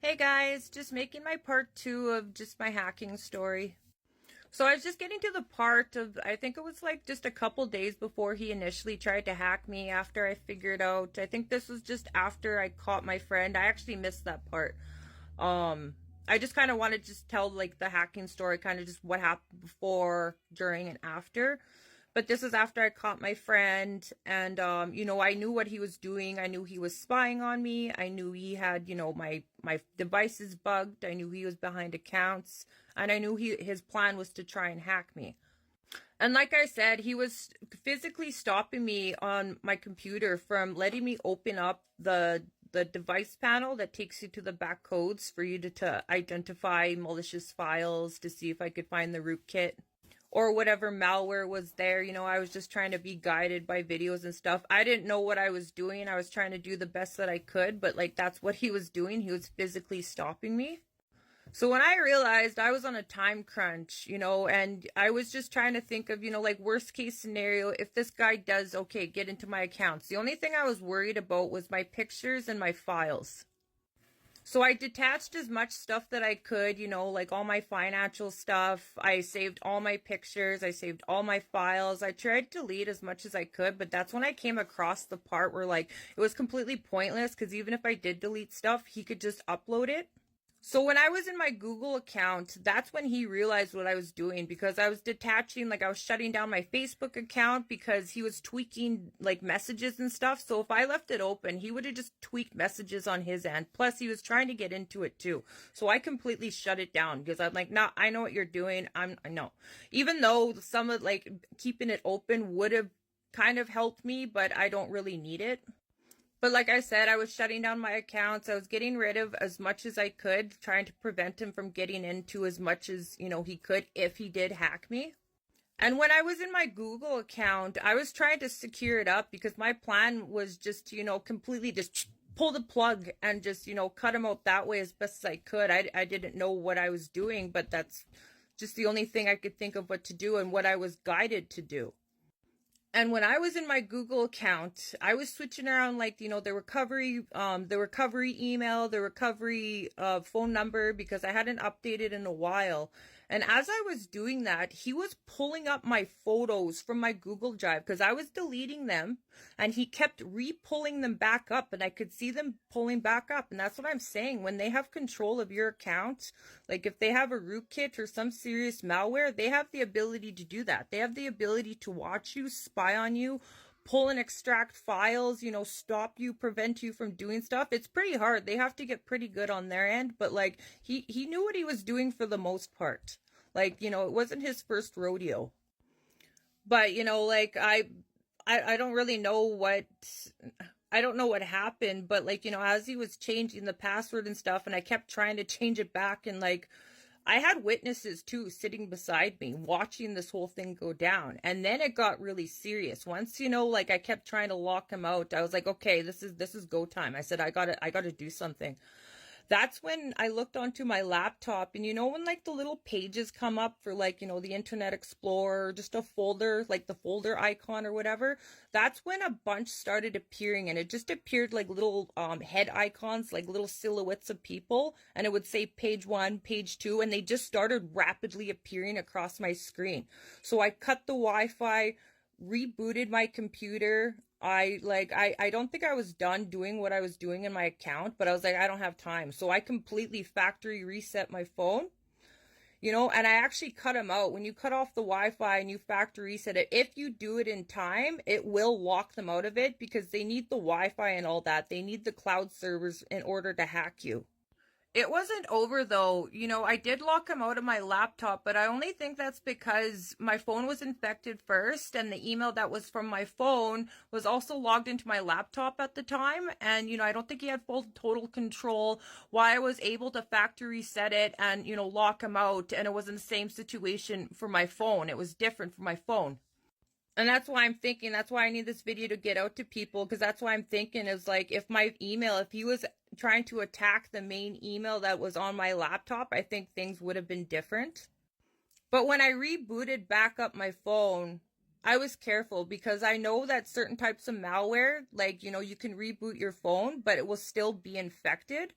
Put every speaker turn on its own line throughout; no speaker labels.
Hey guys, just making my part two of just my hacking story. So I was just getting to the part of, I think it was like just a couple days before he initially tried to hack me after I figured out. I think this was just after I caught my friend. I actually missed that part. I just kind of wanted to just tell like the hacking story, kind of just what happened before, during, and after. But this is after I caught my friend, and I knew what he was doing. I knew he was spying on me. I knew he had, my devices bugged. I knew he was behind accounts, and I knew his plan was to try and hack me. And like I said, he was physically stopping me on my computer from letting me open up the device panel that takes you to the back codes for you to identify malicious files, to see if I could find the rootkit or whatever malware was there. I was just trying to be guided by videos and stuff. I didn't know what I was doing. I was trying to do the best that I could, but like that's what he was doing. He was physically stopping me. So when I realized I was on a time crunch, and I was just trying to think of, like worst case scenario, if this guy does, okay, get into my accounts. The only thing I was worried about was my pictures and my files. So I detached as much stuff that I could, like all my financial stuff. I saved all my pictures. I saved all my files. I tried to delete as much as I could, but that's when I came across the part where like it was completely pointless because even if I did delete stuff, he could just upload it. So when I was in my Google account, that's when he realized what I was doing because I was detaching, like I was shutting down my Facebook account because he was tweaking like messages and stuff. So if I left it open, he would have just tweaked messages on his end. Plus he was trying to get into it too. So I completely shut it down because I'm like, nah, I know what you're doing. I know. Even though some of like keeping it open would have kind of helped me, but I don't really need it. But like I said, I was shutting down my accounts. I was getting rid of as much as I could, trying to prevent him from getting into as much as, he could if he did hack me. And when I was in my Google account, I was trying to secure it up because my plan was just to, completely just pull the plug and just, cut him out that way as best as I could. I didn't know what I was doing, but that's just the only thing I could think of what to do and what I was guided to do. And when I was in my Google account, I was switching around like, the recovery email, the recovery phone number because I hadn't updated in a while. And as I was doing that, he was pulling up my photos from my Google Drive because I was deleting them and he kept re-pulling them back up and I could see them pulling back up. And that's what I'm saying. When they have control of your account, like if they have a rootkit or some serious malware, they have the ability to do that. They have the ability to watch you, spy on you, pull and extract files, stop you, prevent you from doing stuff. It's pretty hard. They have to get pretty good on their end, but like he knew what he was doing for the most part. Like, it wasn't his first rodeo. But, like I don't really know I don't know what happened, but like, as he was changing the password and stuff and I kept trying to change it back and like I had witnesses too sitting beside me watching this whole thing go down. And then it got really serious. Once, like I kept trying to lock him out. I was like, okay, this is go time. I said, I gotta do something. That's when I looked onto my laptop and when like the little pages come up for like, the Internet Explorer, just a folder, like the folder icon or whatever, that's when a bunch started appearing and it just appeared like little head icons, like little silhouettes of people, and it would say page 1, page 2, and they just started rapidly appearing across my screen. So I cut the Wi-Fi, rebooted my computer. I don't think I was done doing what I was doing in my account, but I was like, I don't have time. So I completely factory reset my phone, and I actually cut them out. When you cut off the Wi-Fi and you factory reset it, if you do it in time, it will lock them out of it because they need the Wi-Fi and all that. They need the cloud servers in order to hack you. It wasn't over though. I did lock him out of my laptop, but I only think that's because my phone was infected first and the email that was from my phone was also logged into my laptop at the time. And, I don't think he had full total control why I was able to factory reset it and, lock him out. And it wasn't the same situation for my phone. It was different for my phone. And that's why I'm thinking, that's why I need this video to get out to people, because that's why I'm thinking is like, if my email, if he was trying to attack the main email that was on my laptop, I think things would have been different. But when I rebooted back up my phone, I was careful because I know that certain types of malware, like, you can reboot your phone, but it will still be infected.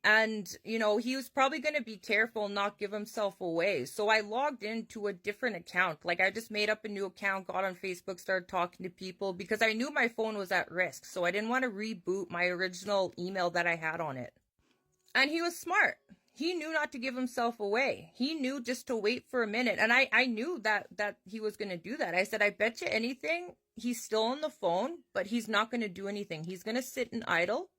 And, he was probably going to be careful and not give himself away. So I logged into a different account. Like, I just made up a new account, got on Facebook, started talking to people because I knew my phone was at risk. So I didn't want to reboot my original email that I had on it. And he was smart. He knew not to give himself away. He knew just to wait for a minute. And I knew that he was going to do that. I said, I bet you anything, he's still on the phone, but he's not going to do anything. He's going to sit and idle.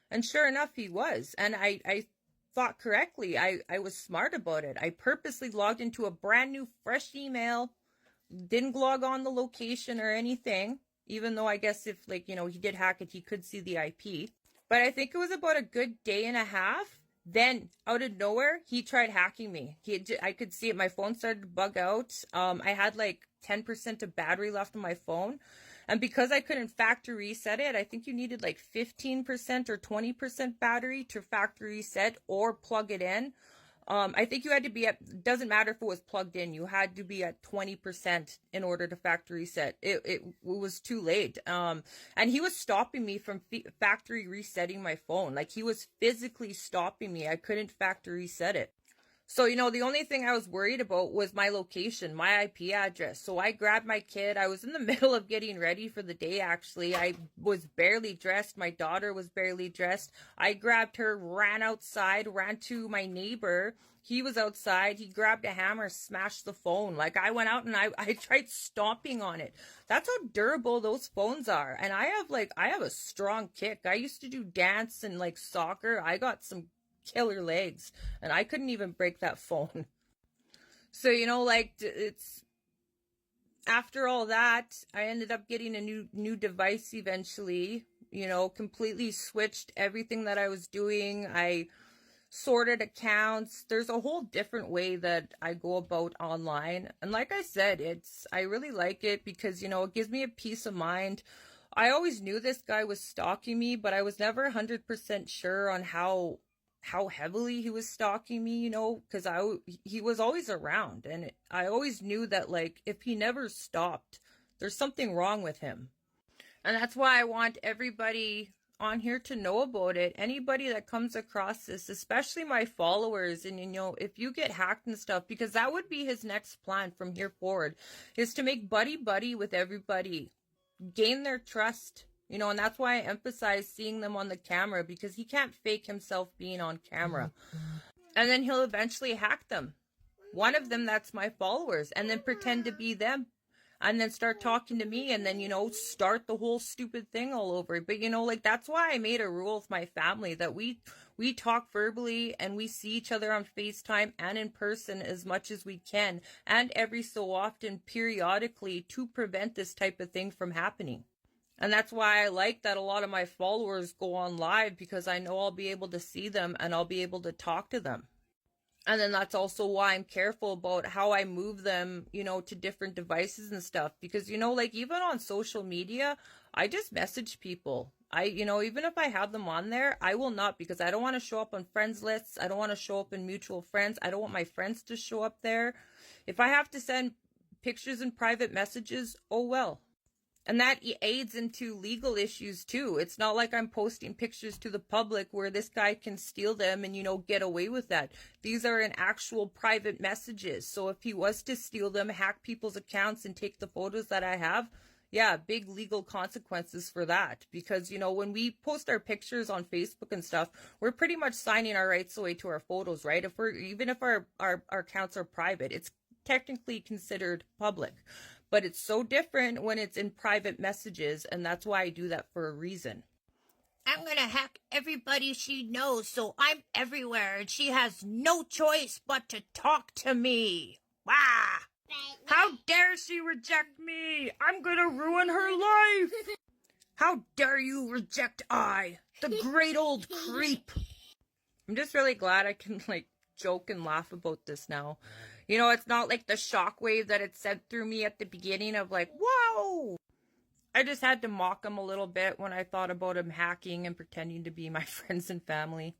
And sure enough, he was. And I thought correctly. I was smart about it. I purposely logged into a brand new, fresh email. Didn't log on the location or anything. Even though I guess if, he did hack it, he could see the IP. But I think it was about a good day and a half. Then, out of nowhere, he tried hacking me. I could see it. My phone started to bug out. I had 10% of battery left on my phone. And because I couldn't factory reset it, I think you needed 15% or 20% battery to factory reset or plug it in. I think you had to be at, doesn't matter if it was plugged in, you had to be at 20% in order to factory reset. It was too late. And he was stopping me from factory resetting my phone. He was physically stopping me. I couldn't factory reset it. So, the only thing I was worried about was my location, my IP address. So I grabbed my kid. I was in the middle of getting ready for the day, actually. I was barely dressed. My daughter was barely dressed. I grabbed her, ran outside, ran to my neighbor. He was outside. He grabbed a hammer, smashed the phone. I went out and I tried stomping on it. That's how durable those phones are. And I have a strong kick. I used to do dance and soccer. I got some killer legs and I couldn't even break that phone. So it's after all that, I ended up getting a new device eventually. Completely switched everything that I was doing. I sorted accounts. There's a whole different way that I go about online, and like I said, I really like it because it gives me a peace of mind. I always knew this guy was stalking me, but I was never 100% sure on how heavily he was stalking me, because he was always around, and I always knew that if he never stopped, there's something wrong with him. And that's why I want everybody on here to know about it. Anybody that comes across this, especially my followers, and if you get hacked and stuff, because that would be his next plan from here forward, is to make buddy with everybody, gain their trust. And that's why I emphasize seeing them on the camera, because he can't fake himself being on camera. And then he'll eventually hack them. One of them, that's my followers, and then pretend to be them. And then start talking to me, and then, start the whole stupid thing all over. But, that's why I made a rule with my family that we talk verbally and we see each other on FaceTime and in person as much as we can. And every so often, periodically, to prevent this type of thing from happening. And that's why I like that a lot of my followers go on live, because I know I'll be able to see them and I'll be able to talk to them. And then that's also why I'm careful about how I move them, to different devices and stuff. Because, even on social media, I just message people. Even if I have them on there, I will not, because I don't want to show up on friends lists. I don't want to show up in mutual friends. I don't want my friends to show up there. If I have to send pictures and private messages, oh well. And that aids into legal issues too. It's not like I'm posting pictures to the public where this guy can steal them and, get away with that. These are in actual private messages. So if he was to steal them, hack people's accounts and take the photos that I have, yeah, big legal consequences for that. Because, when we post our pictures on Facebook and stuff, we're pretty much signing our rights away to our photos, right? Even if our accounts are private, it's technically considered public. But it's so different when it's in private messages, and that's why I do that for a reason.
I'm gonna hack everybody she knows, so I'm everywhere, and she has no choice but to talk to me. Wah!
How dare she reject me? I'm gonna ruin her life! How dare you reject I, the great old creep? I'm just really glad I can, joke and laugh about this now. It's not like the shockwave that it sent through me at the beginning of whoa! I just had to mock him a little bit when I thought about him hacking and pretending to be my friends and family.